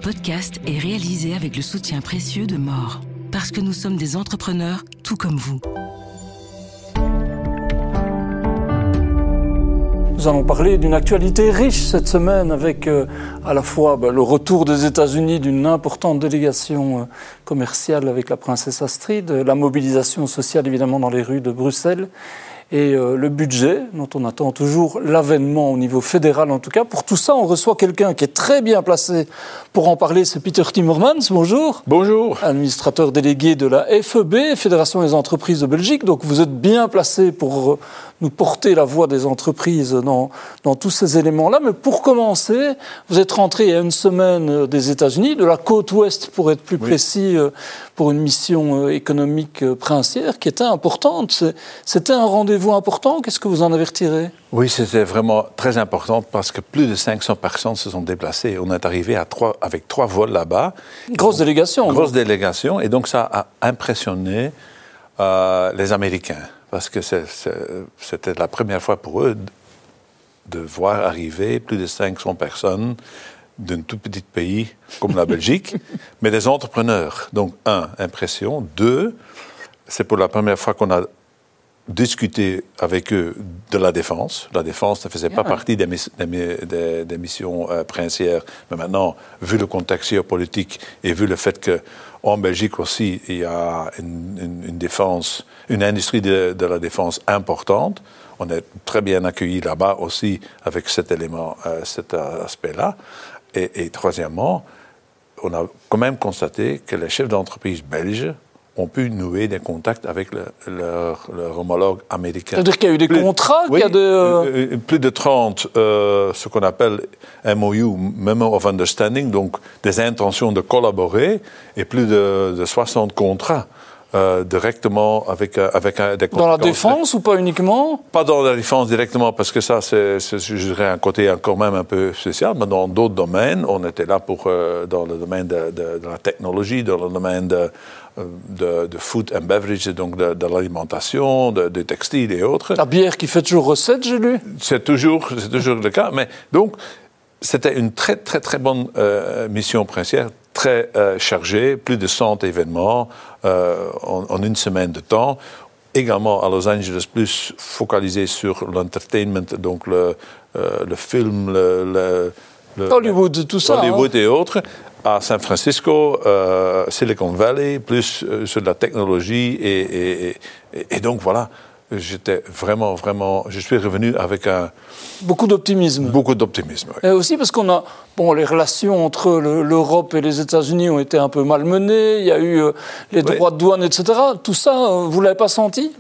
podcast est réalisé avec le soutien précieux de More. Parce que nous sommes des entrepreneurs tout comme vous. Nous allons parler d'une actualité riche cette semaine avec à la fois le retour des États-Unis d'une importante délégation commerciale avec la princesse Astrid, la mobilisation sociale évidemment dans les rues de Bruxelles et le budget dont on attend toujours l'avènement au niveau fédéral en tout cas. Pour tout ça, on reçoit quelqu'un qui est très bien placé pour en parler, c'est Peter Timmermans. Bonjour. Bonjour. Administrateur délégué de la FEB, Fédération des entreprises de Belgique. Donc vous êtes bien placé pour nous porter la voix des entreprises dans tous ces éléments-là. Mais pour commencer, vous êtes rentré il y a une semaine des États-Unis, de la côte ouest pour être plus précis, pour une mission économique princière qui était importante. C'était un rendez-vous important. Qu'est-ce que vous en avez retiré ? Oui, c'était vraiment très important parce que plus de 500 personnes se sont déplacées. On est arrivé avec 3 vols là-bas. Grosse délégation. Grosse délégation. Et donc ça a impressionné les Américains. Parce que c'était la première fois pour eux de voir arriver plus de 500 personnes d'un tout petit pays comme la Belgique, mais des entrepreneurs. Donc, 1, impression. 2, c'est pour la première fois qu'on a discuté avec eux de la défense. La défense ne faisait pas partie des missions princières. Mais maintenant, vu le contexte géopolitique et vu le fait qu'en Belgique aussi, il y a une défense, une industrie de la défense importante, on est très bien accueillis là-bas aussi avec cet élément, cet aspect-là. Et troisièmement, on a quand même constaté que les chefs d'entreprise belges ont pu nouer des contacts avec leur homologue américain. C'est-à-dire qu'il y a eu des contrats Oui, qu'il y a plus de 30, ce qu'on appelle MOU, Memo of Understanding, donc des intentions de collaborer, et plus de 60 contrats directement avec des contrats. Dans la défense ou pas uniquement ? Pas dans la défense directement, parce que ça, c'est je dirais, un côté quand même un peu spécial, mais dans d'autres domaines, on était là dans le domaine de la technologie, dans le domaine de food and beverage, donc de l'alimentation, de textile et autres. La bière qui fait toujours recette, j'ai lu. C'est toujours le cas. Mais donc, c'était une très, très, très bonne mission princière, très chargée, plus de 100 événements en une semaine de temps. Également à Los Angeles, plus focalisé sur l'entertainment, donc le film, Hollywood, tout ça. Hollywood et autres. À San Francisco, Silicon Valley, plus sur la technologie. Et donc, voilà, j'étais vraiment, je suis revenu avec beaucoup d'optimisme. Beaucoup d'optimisme, oui. Et aussi parce qu'on a... les relations entre l'Europe et les États-Unis ont été un peu malmenées. Il y a eu les droits de douane, etc. Tout ça, vous ne l'avez pas senti ?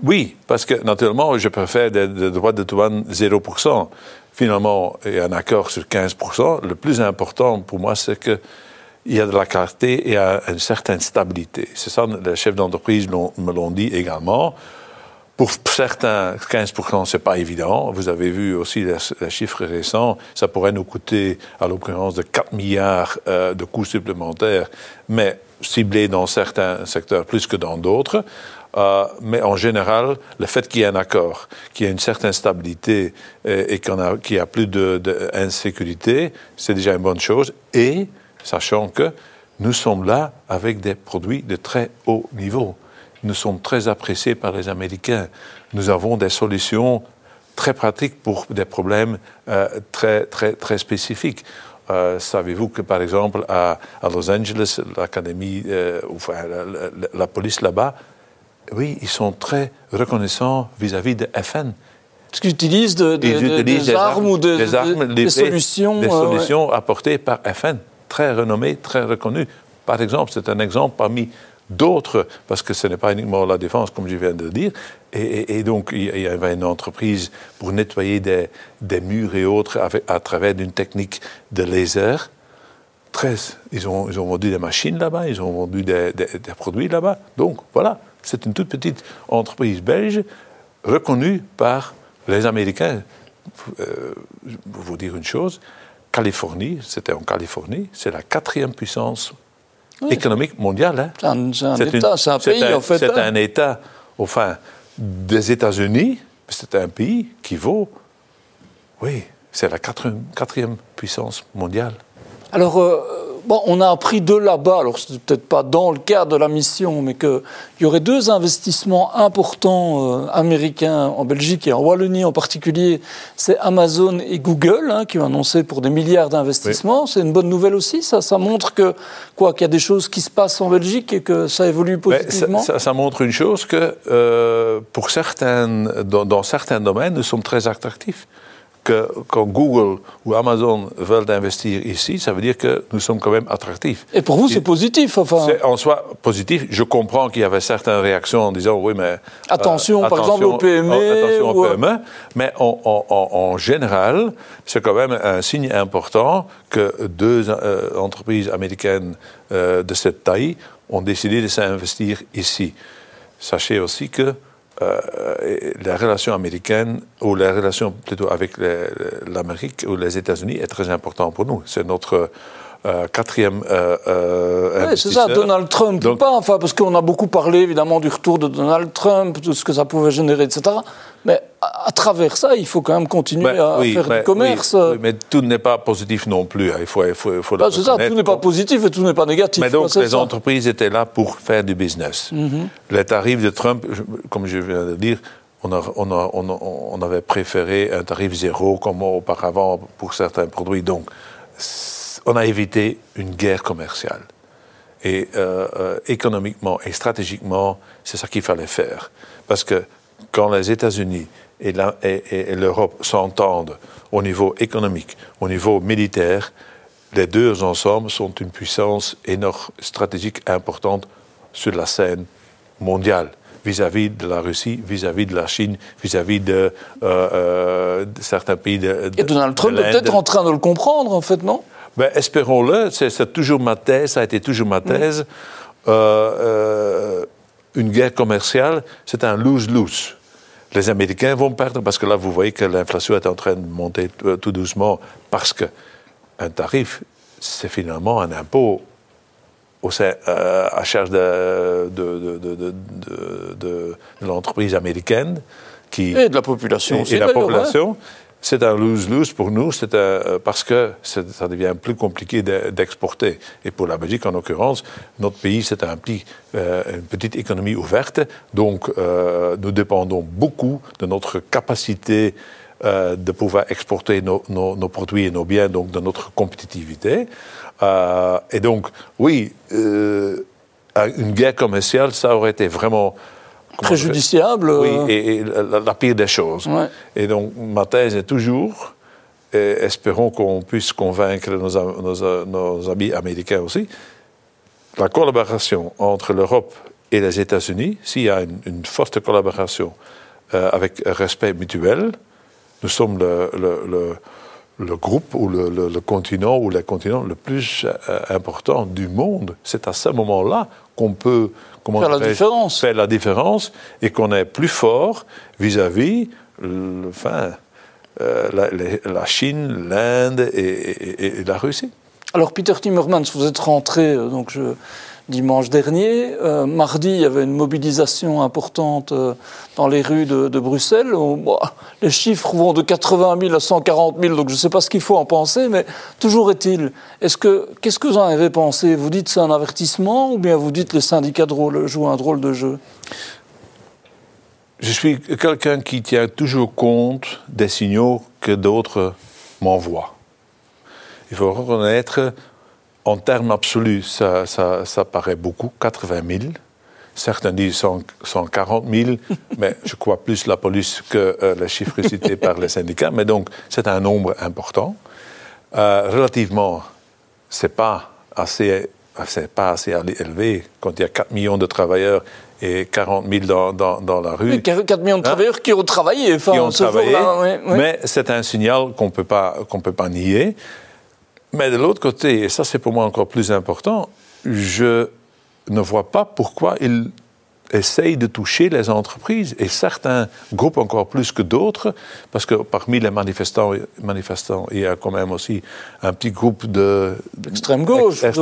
Oui, parce que, naturellement, je préfère des droits de douane 0%. Finalement, il y a un accord sur 15%. Le plus important pour moi, c'est qu'il y a de la clarté et une certaine stabilité. C'est ça, les chefs d'entreprise me l'ont dit également. Pour certains, 15%, ce n'est pas évident. Vous avez vu aussi les chiffres récents. Ça pourrait nous coûter, à l'occurrence, de 4 milliards de coûts supplémentaires, mais ciblés dans certains secteurs plus que dans d'autres. Mais en général, le fait qu'il y ait un accord, qu'il y ait une certaine stabilité et qu'il n'y a plus d'insécurité, c'est déjà une bonne chose. Et sachant que nous sommes là avec des produits de très haut niveau. Nous sommes très appréciés par les Américains. Nous avons des solutions très pratiques pour des problèmes très, très, très spécifiques. Savez-vous que, par exemple, à Los Angeles, l'académie, la police là-bas, oui, ils sont très reconnaissants vis-à-vis de FN. Parce qu'ils utilisent des armes ou des solutions. Des solutions apportées par FN, très renommées, très reconnues. Par exemple, c'est un exemple parmi d'autres, parce que ce n'est pas uniquement la défense, comme je viens de le dire. Et donc, il y avait une entreprise pour nettoyer des murs et autres à travers une technique de laser. Ils ont vendu des machines là-bas, ils ont vendu des produits là-bas. Donc, voilà. C'est une toute petite entreprise belge reconnue par les Américains. Je vais vous dire une chose, Californie, c'était en Californie, c'est la 4e puissance économique mondiale. Hein. C'est un pays, en fait. C'est un État, enfin, des États-Unis, c'est un pays qui vaut, oui, c'est la 4e puissance mondiale. Alors, on a appris de là-bas, alors ce n'est peut-être pas dans le cadre de la mission, mais qu'il y aurait 2 investissements importants américains en Belgique et en Wallonie en particulier. C'est Amazon et Google qui ont annoncé pour des milliards d'investissements. Oui. C'est une bonne nouvelle aussi, ça montre qu'il y a des choses qui se passent en Belgique et que ça évolue positivement. Ça montre une chose que dans certains domaines, nous sommes très attractifs. Quand Google ou Amazon veulent investir ici, ça veut dire que nous sommes quand même attractifs. Et pour vous, c'est positif, enfin. C'est en soi positif. Je comprends qu'il y avait certaines réactions en disant oui, mais attention, par exemple aux PME. Attention aux PME. Mais en général, c'est quand même un signe important que 2 entreprises américaines de cette taille ont décidé de s'investir ici. Sachez aussi que la relation américaine, ou la relation plutôt avec l'Amérique ou les États-Unis est très importante pour nous. C'est notre 4e oui, c'est ça, Donald Trump ou pas, parce qu'on a beaucoup parlé évidemment du retour de Donald Trump, de ce que ça pouvait générer, etc. Mais à travers ça, il faut quand même continuer à faire du commerce. Oui, mais tout n'est pas positif non plus. Il faut le reconnaître. C'est ça, tout n'est pas positif et tout n'est pas négatif. Mais donc, les entreprises étaient là pour faire du business. Mm-hmm. Les tarifs de Trump, comme je viens de le dire, on avait préféré un tarif 0 comme auparavant pour certains produits. Donc, on a évité une guerre commerciale. Et économiquement et stratégiquement, c'est ça qu'il fallait faire. Parce que quand les États-Unis et l'Europe s'entendent au niveau économique, au niveau militaire, les 2 ensemble sont une puissance énorme, stratégique importante sur la scène mondiale, vis-à-vis de la Russie, vis-à-vis de la Chine, vis-à-vis de certains pays et Donald Trump est peut-être en train de le comprendre, en fait, non? Espérons-le, c'est toujours ma thèse, ça a été toujours ma thèse. Une guerre commerciale, c'est un lose-lose. Les Américains vont perdre parce que là, vous voyez que l'inflation est en train de monter tout doucement parce qu'un tarif, c'est finalement un impôt à charge de l'entreprise américaine. Et de la population aussi. Et la population. C'est un lose-lose pour nous, parce que ça devient plus compliqué d'exporter. Et pour la Belgique, en l'occurrence, notre pays, c'est une petite économie ouverte. Donc, nous dépendons beaucoup de notre capacité de pouvoir exporter nos produits et nos biens, donc de notre compétitivité. Et donc, oui, une guerre commerciale, ça aurait été vraiment préjudiciable. Oui, et la pire des choses. Ouais. Et donc, ma thèse est toujours, et espérons qu'on puisse convaincre nos amis américains aussi, la collaboration entre l'Europe et les États-Unis, s'il y a une forte collaboration avec respect mutuel, nous sommes le groupe ou le continent ou les continents le plus important du monde. C'est à ce moment-là qu'on peut faire la différence et qu'on est plus fort vis-à-vis la Chine, l'Inde et la Russie. Alors Peter Timmermans, vous êtes rentré dimanche dernier. Mardi, il y avait une mobilisation importante dans les rues de Bruxelles. Les chiffres vont de 80 000 à 140 000, donc je ne sais pas ce qu'il faut en penser, mais toujours est-il. Qu'est-ce que vous en avez pensé? Vous dites que c'est un avertissement ou bien vous dites que les syndicats jouent un drôle de jeu? Je suis quelqu'un qui tient toujours compte des signaux que d'autres m'envoient. Il faut reconnaître, en termes absolus, ça paraît beaucoup, 80 000. Certains disent 140 000, mais je crois plus la police que les chiffres cités par les syndicats. Mais donc, c'est un nombre important. Relativement, c'est pas assez élevé quand il y a 4 millions de travailleurs et 40 000 dans la rue. Oui, 4 millions de travailleurs qui ont travaillé. Qui ont travaillé, mais c'est un signal qu'on peut pas nier. Mais de l'autre côté, et ça c'est pour moi encore plus important, je ne vois pas pourquoi ils essayent de toucher les entreprises, et certains groupes encore plus que d'autres, parce que parmi les manifestants, il y a quand même aussi un petit groupe d'extrême gauche, et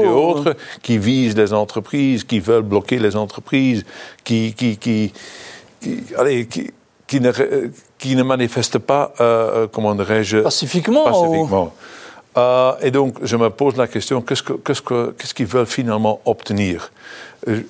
autres, qui visent les entreprises, qui veulent bloquer les entreprises, qui ne manifestent pas, comment dirais-je... Pacifiquement. Et donc, je me pose la question, qu'est-ce qu'ils veulent finalement obtenir?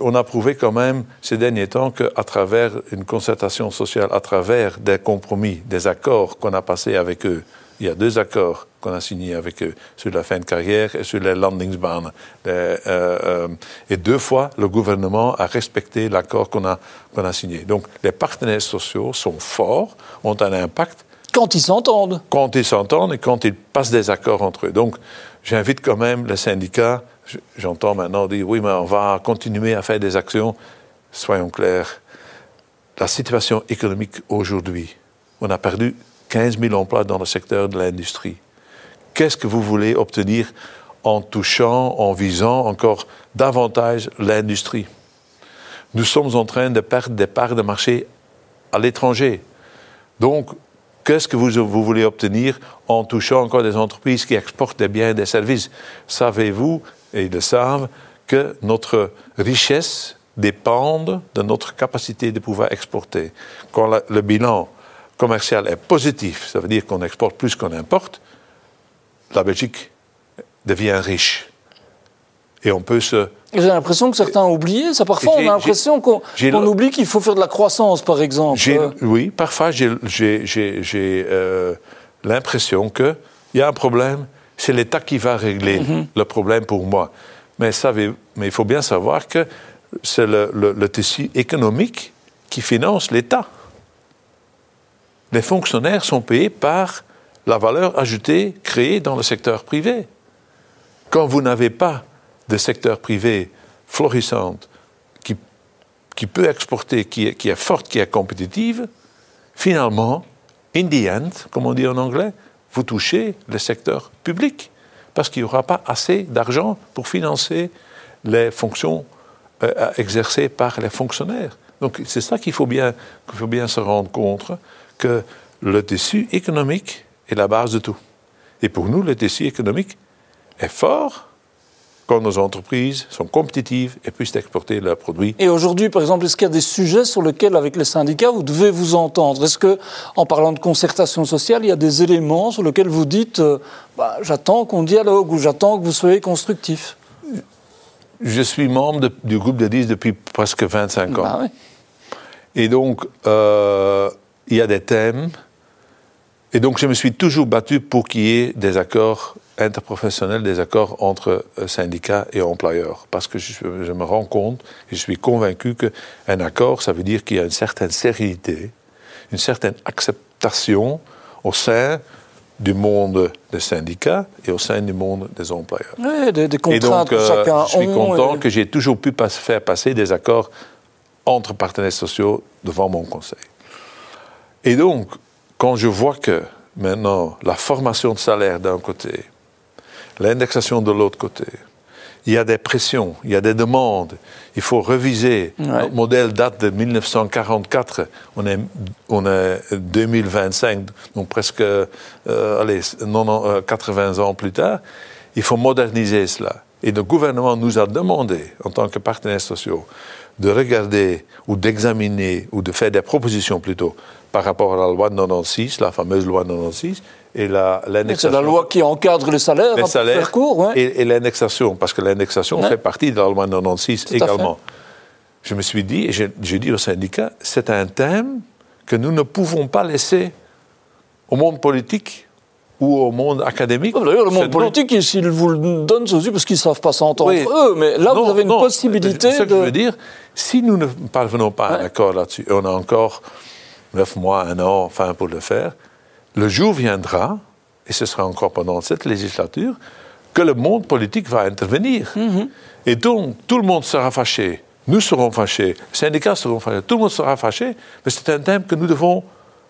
On a prouvé quand même ces derniers temps qu'à travers une concertation sociale, à travers des compromis, des accords qu'on a passés avec eux, il y a 2 accords qu'on a signés avec eux sur la fin de carrière et sur les landingsbanen. Et 2 fois, le gouvernement a respecté l'accord qu'on a signé. Donc, les partenaires sociaux sont forts, ont un impact. Quand ils s'entendent. Quand ils s'entendent et quand ils passent des accords entre eux. Donc, j'invite quand même les syndicats, j'entends maintenant dire, oui, mais on va continuer à faire des actions. Soyons clairs, la situation économique aujourd'hui, on a perdu 15 000 emplois dans le secteur de l'industrie. Qu'est-ce que vous voulez obtenir en touchant, en visant encore davantage l'industrie? Nous sommes en train de perdre des parts de marché à l'étranger. Donc, qu'est-ce que vous voulez obtenir en touchant encore des entreprises qui exportent des biens et des services? Savez-vous, et ils le savent, que notre richesse dépend de notre capacité de pouvoir exporter. Quand le bilan commercial est positif, ça veut dire qu'on exporte plus qu'on importe, la Belgique devient riche. Et on peut se... J'ai l'impression que certains ont oublié ça. Parfois, on a l'impression qu'on oublie qu'il faut faire de la croissance, par exemple. Oui, parfois, j'ai l'impression qu'il y a un problème. C'est l'État qui va régler le problème pour moi. Mais il faut bien savoir que c'est le tissu économique qui finance l'État. Les fonctionnaires sont payés par la valeur ajoutée créée dans le secteur privé. Quand vous n'avez pas de secteur privé florissante qui peut exporter, qui est forte, qui est compétitive, finalement, in the end, comme on dit en anglais, vous touchez le secteur public parce qu'il n'y aura pas assez d'argent pour financer les fonctions exercées par les fonctionnaires. Donc c'est ça qu'il faut bien se rendre compte, que le tissu économique est la base de tout. Et pour nous, le tissu économique est fort quand nos entreprises sont compétitives et puissent exporter leurs produits. Et aujourd'hui, par exemple, est-ce qu'il y a des sujets sur lesquels, avec les syndicats, vous devez vous entendre? Est-ce que, en parlant de concertation sociale, il y a des éléments sur lesquels vous dites j'attends qu'on dialogue ou j'attends que vous soyez constructif? Je suis membre du groupe de 10 depuis presque 25 ans. Oui. Et donc, il y a des thèmes. Et donc, je me suis toujours battu pour qu'il y ait des accords interprofessionnels, des accords entre syndicats et employeurs. Parce que je me rends compte, et je suis convaincu qu'un accord, ça veut dire qu'il y a une certaine sérénité, une certaine acceptation au sein du monde des syndicats et au sein du monde des employeurs. Oui, des contraintes que chacun je suis content que j'ai toujours pu faire passer des accords entre partenaires sociaux devant mon conseil. Et donc, quand je vois que maintenant, la formation de salaire d'un côté, l'indexation de l'autre côté, il y a des pressions, il y a des demandes, il faut réviser. Ouais. Notre modèle date de 1944, on est 2025, donc presque 80 ans plus tard. Il faut moderniser cela. Et le gouvernement nous a demandé, en tant que partenaires sociaux, de regarder ou d'examiner ou de faire des propositions plutôt par rapport à la loi de 96, la fameuse loi de 96, et l'indexation. C'est la loi qui encadre les salaires, pour faire court. Ouais. Et l'indexation, parce que l'indexation fait partie de la loi de 96 également. Je me suis dit, et j'ai dit aux syndicats, c'est un thème que nous ne pouvons pas laisser au monde politique ou au monde académique. D'ailleurs, le monde politique, s'ils vous le donnent, c'est aussi parce qu'ils ne savent pas s'entendre eux. Mais là, vous avez une possibilité ce que je veux dire, si nous ne parvenons pas à un accord là-dessus, et on a encore 9 mois, 1 an, enfin, pour le faire, le jour viendra, et ce sera encore pendant cette législature, que le monde politique va intervenir. Et donc, tout le monde sera fâché. Nous serons fâchés. Les syndicats seront fâchés. Tout le monde sera fâché. Mais c'est un thème que nous devons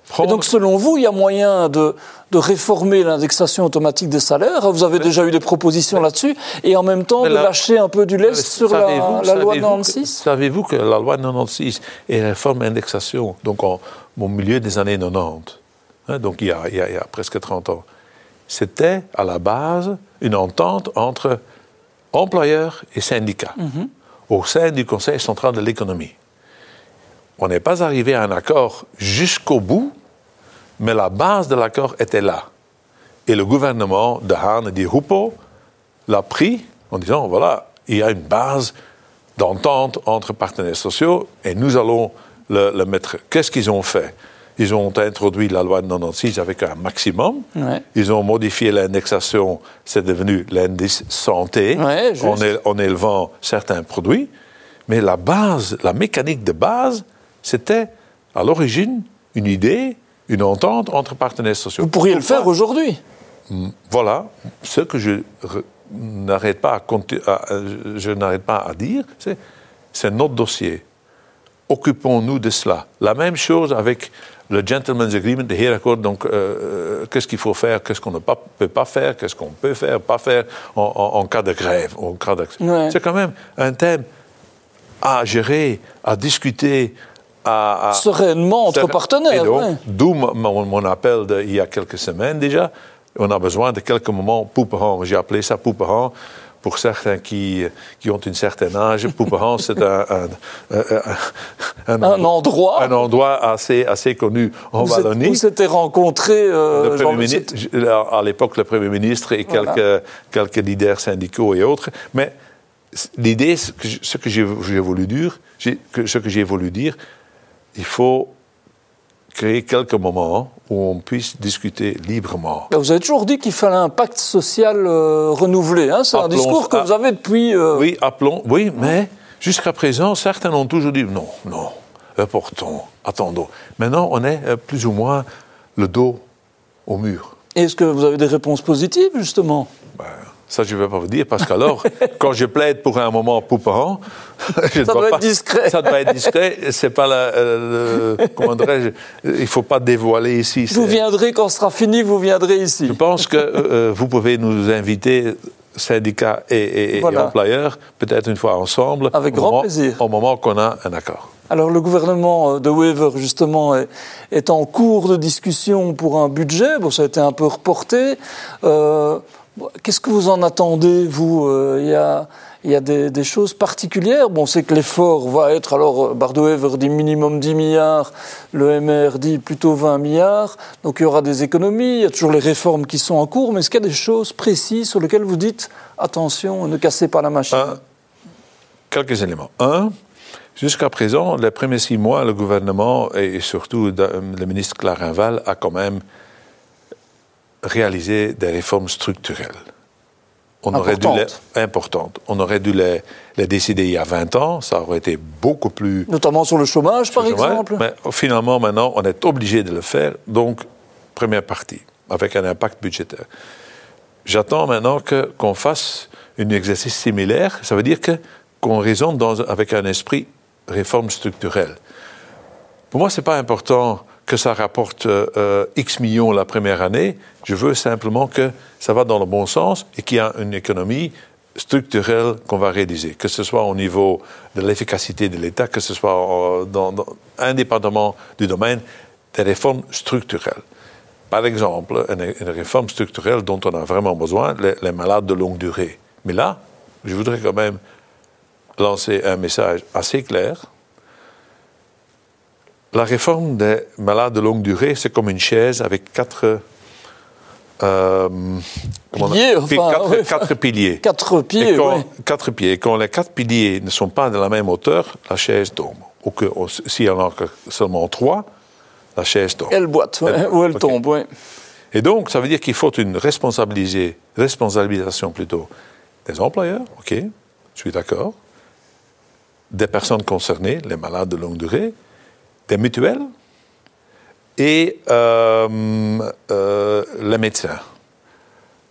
prendre. Et donc, selon vous, il y a moyen de réformer l'indexation automatique des salaires. Vous avez déjà eu des propositions là-dessus. Et en même temps, de lâcher un peu du lest sur la loi de 96. Savez-vous que la loi de 96 et la réforme d'indexation, donc au milieu des années 90, donc il y a presque 30 ans, c'était à la base une entente entre employeurs et syndicats au sein du Conseil central de l'économie. On n'est pas arrivé à un accord jusqu'au bout, mais la base de l'accord était là. Et le gouvernement de Hahn et de Ruppel l'a pris en disant, voilà, il y a une base d'entente entre partenaires sociaux et nous allons le mettre. Qu'est-ce qu'ils ont fait? Ils ont introduit la loi de 96 avec un maximum. Ouais. Ils ont modifié l'indexation, c'est devenu l'indice santé, en élevant certains produits. Mais la base, la mécanique de base, c'était à l'origine une idée, une entente entre partenaires sociaux. Vous pourriez le faire aujourd'hui. Voilà, ce que je n'arrête pas à dire, c'est notre dossier. Occupons-nous de cela. La même chose avec le Gentleman's Agreement, le Heerakkoord, donc qu'est-ce qu'il faut faire, qu'est-ce qu'on ne peut pas faire, qu'est-ce qu'on peut faire, pas faire en cas de grève. Ouais. C'est quand même un thème à gérer, à discuter, sereinement entre partenaires. Et donc, ouais. D'où mon appel il y a quelques semaines déjà. On a besoin de quelques moments poepenhan. J'ai appelé ça poepenhan. Pour certains qui ont un certain âge, poepenhan, c'est un endroit assez connu en Wallonie. Vous s'étiez rencontrés à l'époque, le Premier ministre et quelques leaders syndicaux et autres. Mais l'idée, ce que j'ai voulu dire, il faut créer quelques moments où on puisse discuter librement. Vous avez toujours dit qu'il fallait un pacte social renouvelé. Hein? C'est un discours que vous avez depuis... Oui, mais jusqu'à présent, certains ont toujours dit non, attendons. Maintenant, on est plus ou moins le dos au mur. Est-ce que vous avez des réponses positives, justement? Ça, je ne vais pas vous dire, parce qu'alors, quand je plaide pour un moment poepenhan, ça doit être discret. Ça doit être discret. C'est pas comment dirais-je, il ne faut pas dévoiler ici. Vous viendrez, quand ce sera fini, vous viendrez ici. Je pense que vous pouvez nous inviter, syndicats et employeurs, peut-être une fois ensemble. Avec grand plaisir. Au moment qu'on a un accord. Alors, le gouvernement de Wever, justement, est en cours de discussion pour un budget. Bon, ça a été un peu reporté. Qu'est-ce que vous en attendez, vous? Il y a des choses particulières. Bon, on sait que l'effort va être, alors, Bart de Wever dit minimum 10 milliards, le MR dit plutôt 20 milliards. Donc, il y aura des économies, il y a toujours les réformes qui sont en cours. Mais est-ce qu'il y a des choses précises sur lesquelles vous dites, attention, ne cassez pas la machine? Quelques éléments. Jusqu'à présent, les premiers 6 mois, le gouvernement, et surtout le ministre Clarinval, a quand même réaliser des réformes structurelles. Importantes. On aurait dû les décider il y a 20 ans, ça aurait été beaucoup plus... Notamment sur le chômage, par exemple. Mais finalement, maintenant, on est obligé de le faire. Donc, première partie, avec un impact budgétaire. J'attends maintenant qu'on fasse un exercice similaire. Ça veut dire qu'on raisonne avec un esprit réforme structurelle. Pour moi, ce n'est pas important que ça rapporte X millions la première année. Je veux simplement que ça va dans le bon sens et qu'il y a une économie structurelle qu'on va réaliser, que ce soit au niveau de l'efficacité de l'État, que ce soit indépendamment du domaine, des réformes structurelles. Par exemple, une réforme structurelle dont on a vraiment besoin, les malades de longue durée. Mais là, je voudrais quand même lancer un message assez clair. La réforme des malades de longue durée, c'est comme une chaise avec 4 piliers. 4 pieds, oui. 4 pieds. Et quand les 4 piliers ne sont pas de la même hauteur, la chaise tombe. Ou s'il y en a seulement 3, la chaise tombe. Elle boite, ou elle tombe, oui. Et donc, ça veut dire qu'il faut une responsabilisation plutôt des employeurs, ok, je suis d'accord, des personnes concernées, les malades de longue durée, des mutuelles et les médecins.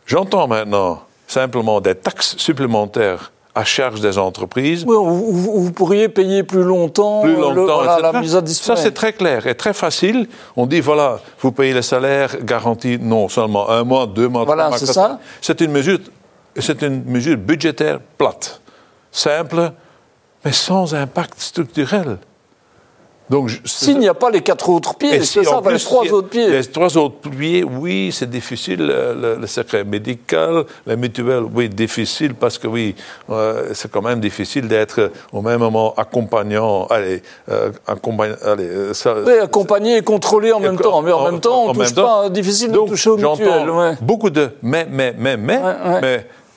J'entends maintenant simplement des taxes supplémentaires à charge des entreprises. Oui, vous pourriez payer plus longtemps la mise à disposition. Ça, c'est très clair et très facile. On dit, voilà, vous payez le salaire garanti non seulement 1 mois, 2 mois, 3 mois. Voilà, c'est ça. C'est une mesure budgétaire plate, simple, mais sans impact structurel. Donc, s'il n'y a pas les 4 autres pieds, c'est ça, les 3 autres pieds. Les 3 autres pieds, oui, c'est difficile. Le secret médical, la mutuelle, oui, difficile parce que oui, c'est quand même difficile d'être au même moment accompagnant. Accompagner et contrôler en même temps. Mais en même temps, on ne touche pas. Difficile de toucher aux mutuelles. Ouais. Beaucoup de mais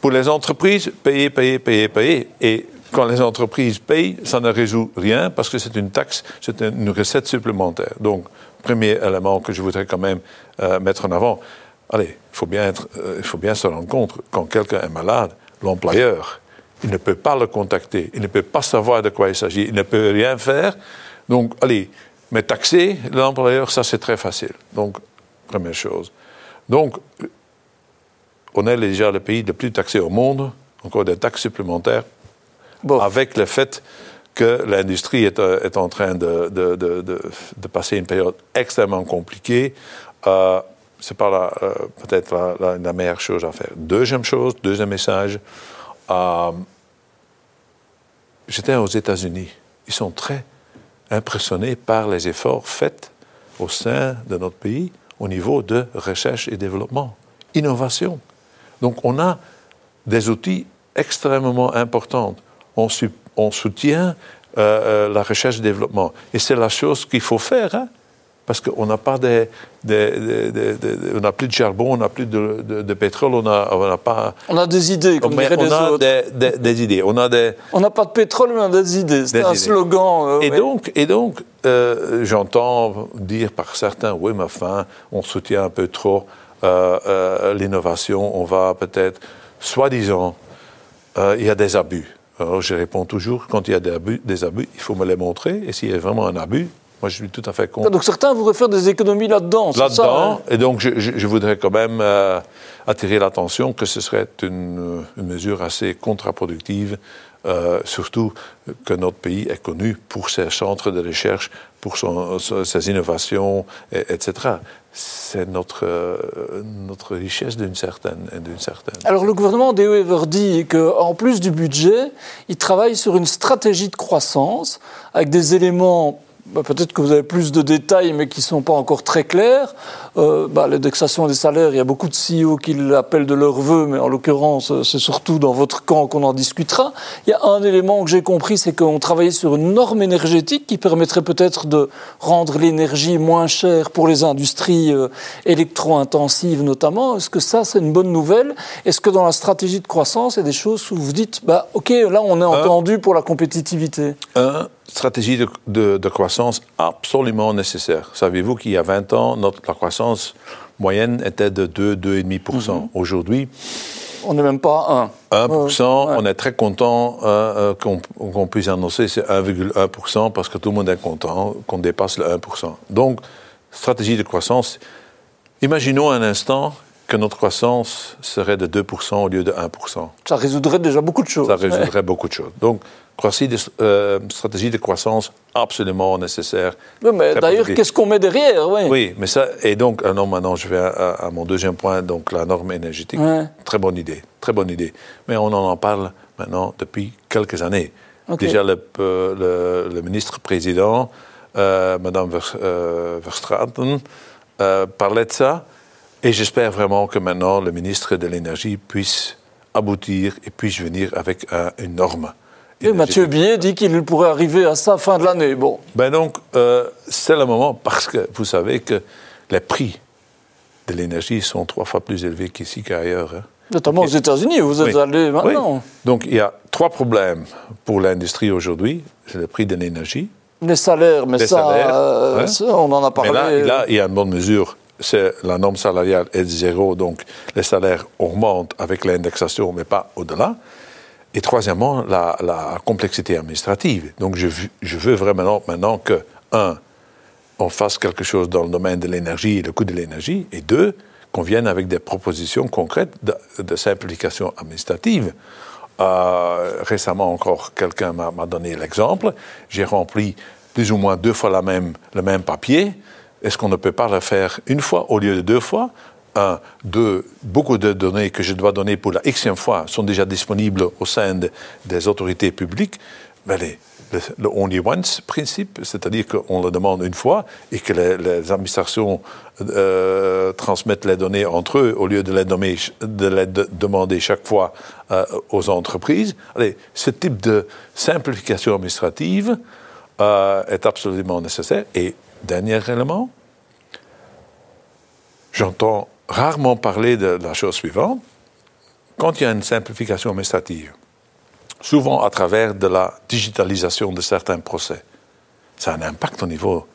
pour les entreprises, payer. Et quand les entreprises payent, ça ne résout rien parce que c'est une taxe, c'est une recette supplémentaire. Donc, premier élément que je voudrais quand même mettre en avant, il faut bien se rendre compte, quand quelqu'un est malade, l'employeur, il ne peut pas le contacter, il ne peut pas savoir de quoi il s'agit, il ne peut rien faire. Donc, mais taxer l'employeur, ça c'est très facile. Donc, première chose. Donc, on est déjà le pays le plus taxé au monde, encore des taxes supplémentaires. Bon. Avec le fait que l'industrie est en train de passer une période extrêmement compliquée, c'est pas peut-être la meilleure chose à faire. Deuxième message, j'étais aux États-Unis. Ils sont très impressionnés par les efforts faits au sein de notre pays au niveau de recherche et développement, innovation. Donc on a des outils extrêmement importants. On soutient la recherche et le développement. Et c'est la chose qu'il faut faire, hein, parce qu'on n'a pas on n'a plus de charbon, on n'a plus de pétrole, on n'a pas... On a des idées, comme dirait les autres. Des idées. On n'a pas de pétrole, mais on a des idées. C'est un slogan. Et donc j'entends dire par certains, oui, mais enfin, on soutient un peu trop l'innovation, on va peut-être, soi-disant, il y a des abus. Alors je réponds toujours, quand il y a des abus, il faut me les montrer, et s'il y a vraiment un abus, moi je suis tout à fait contre. Donc certains voudraient faire des économies là-dedans, c'est ça, hein? Et donc je voudrais quand même attirer l'attention que ce serait une mesure assez contre-productive, surtout que notre pays est connu pour ses centres de recherche, pour ses innovations, etc. C'est notre richesse d'une certaine. Alors le gouvernement de Wever dit qu'en plus du budget, il travaille sur une stratégie de croissance avec des éléments... peut-être que vous avez plus de détails, mais qui ne sont pas encore très clairs. L'indexation des salaires, il y a beaucoup de CEO qui l'appellent de leur vœu, mais en l'occurrence, c'est surtout dans votre camp qu'on en discutera. Il y a un élément que j'ai compris, c'est qu'on travaillait sur une norme énergétique qui permettrait peut-être de rendre l'énergie moins chère pour les industries électro-intensives notamment. Est-ce que ça, c'est une bonne nouvelle? Est-ce que dans la stratégie de croissance, il y a des choses où vous dites, OK, là, on est entendu pour la compétitivité? Stratégie de croissance absolument nécessaire. Savez-vous qu'il y a 20 ans, la croissance moyenne était de 2,5%. Aujourd'hui, on n'est même pas à 1%. On est très content qu'on puisse annoncer c'est 1,1% parce que tout le monde est content qu'on dépasse le 1%. Donc, stratégie de croissance. Imaginons un instant que notre croissance serait de 2% au lieu de 1%. Ça résoudrait déjà beaucoup de choses. Ça résoudrait beaucoup de choses. Donc, stratégie de croissance absolument nécessaire. Oui, mais d'ailleurs, qu'est-ce qu'on met derrière? Oui, mais ça... Et donc, maintenant, je vais à mon deuxième point, donc la norme énergétique. Ouais. Très bonne idée. Mais on en parle maintenant depuis quelques années. Okay. Déjà, le ministre-président, Mme Verstraeten, parlait de ça. Et j'espère vraiment que maintenant, le ministre de l'Énergie puisse aboutir et puisse venir avec une norme. Et Mathieu Billet dit qu'il pourrait arriver à ça fin de l'année. Bon. Donc, c'est le moment parce que vous savez que les prix de l'énergie sont 3 fois plus élevés qu'ici qu'ailleurs. Hein. Notamment aux États-Unis, où vous êtes allé maintenant. Oui. Donc, il y a 3 problèmes pour l'industrie aujourd'hui. C'est le prix de l'énergie. Les salaires, mais ça, on en a parlé. Mais là, il y a une bonne mesure. C'est la norme salariale est de 0, donc les salaires augmentent avec l'indexation, mais pas au-delà. Et troisièmement, la complexité administrative. Donc je veux vraiment maintenant que, 1, on fasse quelque chose dans le domaine de l'énergie et le coût de l'énergie, et 2, qu'on vienne avec des propositions concrètes de simplification administrative. Récemment encore, quelqu'un m'a donné l'exemple. J'ai rempli plus ou moins 2 fois le même papier. Est-ce qu'on ne peut pas le faire une fois au lieu de 2 fois? 1, 2, beaucoup de données que je dois donner pour la xème fois sont déjà disponibles au sein des autorités publiques. Mais le only once principe, c'est-à-dire qu'on le demande une fois et que les administrations transmettent les données entre eux au lieu de les demander chaque fois aux entreprises. Allez, ce type de simplification administrative est absolument nécessaire. Et dernier élément, j'entends rarement parler de la chose suivante. Quand il y a une simplification administrative, souvent à travers de la digitalisation de certains procès, ça a un impact au niveau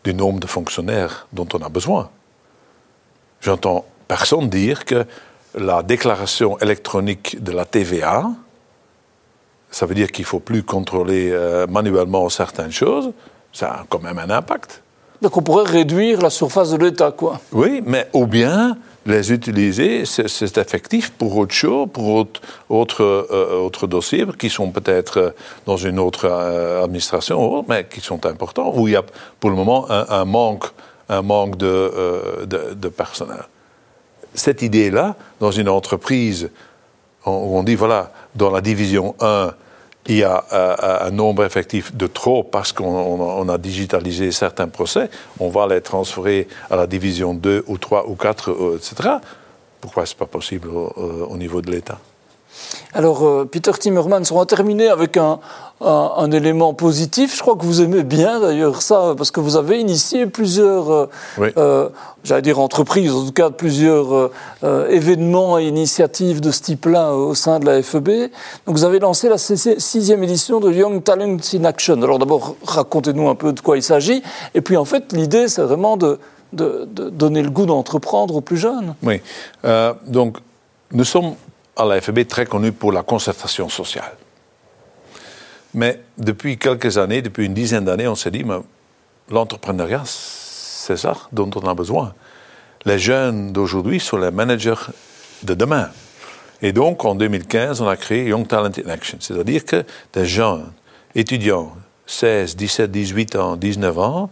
du nombre de fonctionnaires dont on a besoin. J'entends personne dire que la déclaration électronique de la TVA, ça veut dire qu'il ne faut plus contrôler manuellement certaines choses, ça a quand même un impact. Donc on pourrait réduire la surface de l'État, quoi. Oui, mais ou bien les utiliser, c'est effectif pour autre chose, pour autres dossiers qui sont peut-être dans une autre administration, mais qui sont importants, où il y a pour le moment un manque de personnel. Cette idée-là, dans une entreprise, où on dit, voilà, dans la division 1, il y a un nombre effectif de trop parce qu'on a digitalisé certains procès, on va les transférer à la division 2 ou 3 ou 4, etc. Pourquoi ce n'est pas possible au niveau de l'État? Alors, Peter Timmermans, on va terminer avec un élément positif. Je crois que vous aimez bien d'ailleurs ça, parce que vous avez initié plusieurs, j'allais dire entreprises, en tout cas plusieurs événements et initiatives de ce type-là au sein de la FEB. Donc vous avez lancé la 6e édition de Young Talent in Action. Alors d'abord, racontez-nous un peu de quoi il s'agit. Et puis en fait, l'idée, c'est vraiment de donner le goût d'entreprendre aux plus jeunes. Oui, donc nous sommes à la FEB très connus pour la concertation sociale. Mais depuis quelques années, depuis une dizaine d'années, on s'est dit, l'entrepreneuriat, c'est ça dont on a besoin. Les jeunes d'aujourd'hui sont les managers de demain. Et donc, en 2015, on a créé Young Talent in Action. C'est-à-dire que des jeunes étudiants, 16, 17, 18 ans, 19 ans,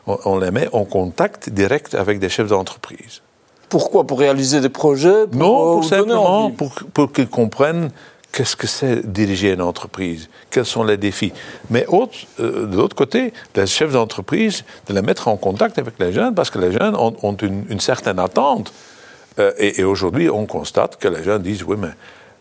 on les met en contact direct avec des chefs d'entreprise. Pourquoi? Pour réaliser des projets? Non, pour simplement pour qu'ils comprennent qu'est-ce que c'est diriger une entreprise, quels sont les défis. Mais de l'autre côté, les chefs d'entreprise, de les mettre en contact avec les jeunes, parce que les jeunes ont une certaine attente. Et aujourd'hui, on constate que les jeunes disent, oui, mais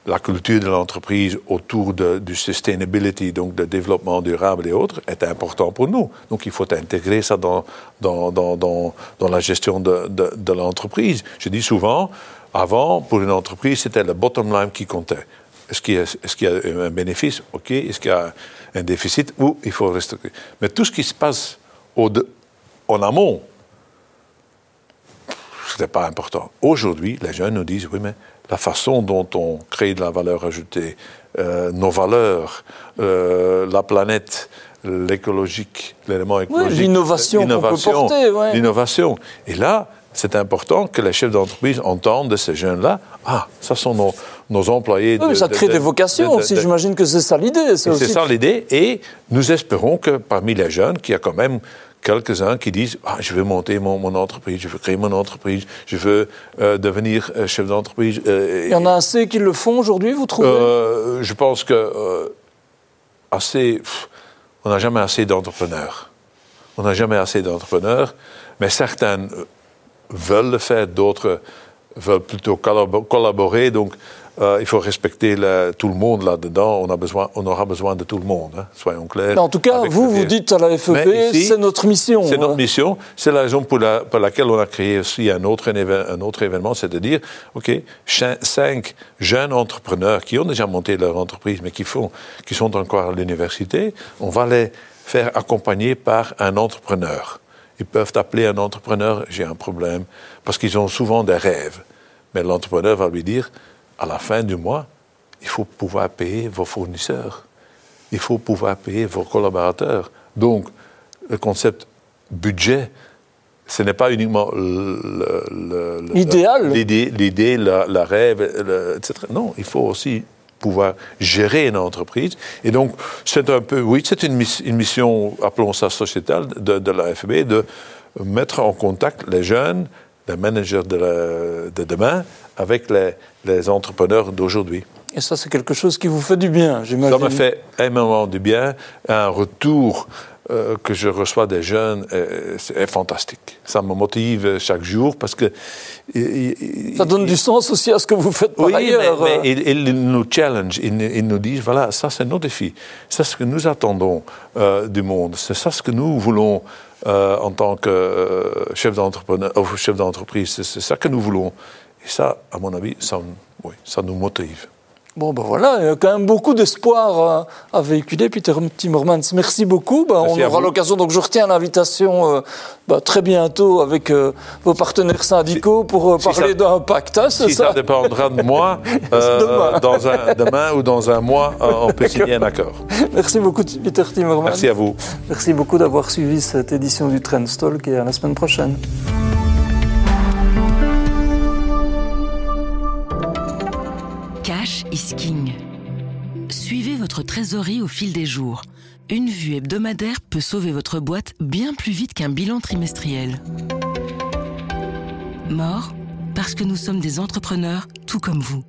la culture de l'entreprise autour du sustainability, donc de développement durable et autres, est important pour nous. Donc il faut intégrer ça dans la gestion de l'entreprise. Je dis souvent, avant, pour une entreprise, c'était le bottom line qui comptait. Est-ce qu'il y a un bénéfice? OK. Est-ce qu'il y a un déficit? Ou il faut restructurer. Mais tout ce qui se passe en amont, ce n'est pas important. Aujourd'hui, les jeunes nous disent, oui, mais la façon dont on crée de la valeur ajoutée, nos valeurs, la planète, l'écologique, l'élément écologique. Oui, l'innovation qu'on peut porter. Ouais. L'innovation. Et là, c'est important que les chefs d'entreprise entendent de ces jeunes-là, ça sont nos employés. Oui, ça crée des vocations aussi, j'imagine que c'est ça l'idée. C'est ça l'idée, et nous espérons que parmi les jeunes, qu'il y a quand même quelques-uns qui disent « je veux monter mon entreprise, je veux créer mon entreprise, je veux devenir chef d'entreprise. » Il y en a assez qui le font aujourd'hui, vous trouvez? Je pense que on n'a jamais assez d'entrepreneurs. On n'a jamais assez d'entrepreneurs, mais certains veulent le faire, d'autres veulent plutôt collaborer, donc il faut respecter tout le monde là-dedans. On aura besoin de tout le monde, soyons clairs. Mais en tout cas, vous dites à la FEB, c'est notre mission. C'est notre mission. C'est la raison pour laquelle on a créé aussi un autre événement, c'est de dire, OK, 5 jeunes entrepreneurs qui ont déjà monté leur entreprise, mais qui sont encore à l'université, on va les faire accompagner par un entrepreneur. Ils peuvent appeler un entrepreneur, j'ai un problème, parce qu'ils ont souvent des rêves. Mais l'entrepreneur va lui dire, à la fin du mois, il faut pouvoir payer vos fournisseurs. Il faut pouvoir payer vos collaborateurs. Donc, le concept budget, ce n'est pas uniquement l'idéal. L'idée, la rêve, etc. Non, il faut aussi pouvoir gérer une entreprise. Et donc, c'est un peu, oui, c'est une mission, appelons ça sociétale, de la FEB, de mettre en contact les jeunes, les managers de demain, avec les entrepreneurs d'aujourd'hui. Et ça, c'est quelque chose qui vous fait du bien, j'imagine. Ça me fait énormément du bien. Un retour que je reçois des jeunes est fantastique. Ça me motive chaque jour parce que... Ça donne du sens aussi à ce que vous faites par ailleurs. Mais ils nous challenge, ils nous disent, voilà, ça c'est nos défis. C'est ce que nous attendons du monde. C'est ça ce que nous voulons en tant que chef d'entreprise. C'est ça que nous voulons. Et ça, à mon avis, ça nous motive. Bon, ben voilà, il y a quand même beaucoup d'espoir à véhiculer, Peter Timmermans. Merci beaucoup. On aura l'occasion, donc je retiens l'invitation très bientôt avec vos partenaires syndicaux pour parler d'un pacte. Si ça dépendra de moi, demain ou dans un mois, on peut signer un accord. Merci beaucoup, Peter Timmermans. Merci à vous. Merci beaucoup d'avoir suivi cette édition du Trendstalk et à la semaine prochaine. Cash is king. Suivez votre trésorerie au fil des jours. Une vue hebdomadaire peut sauver votre boîte bien plus vite qu'un bilan trimestriel. More, parce que nous sommes des entrepreneurs tout comme vous.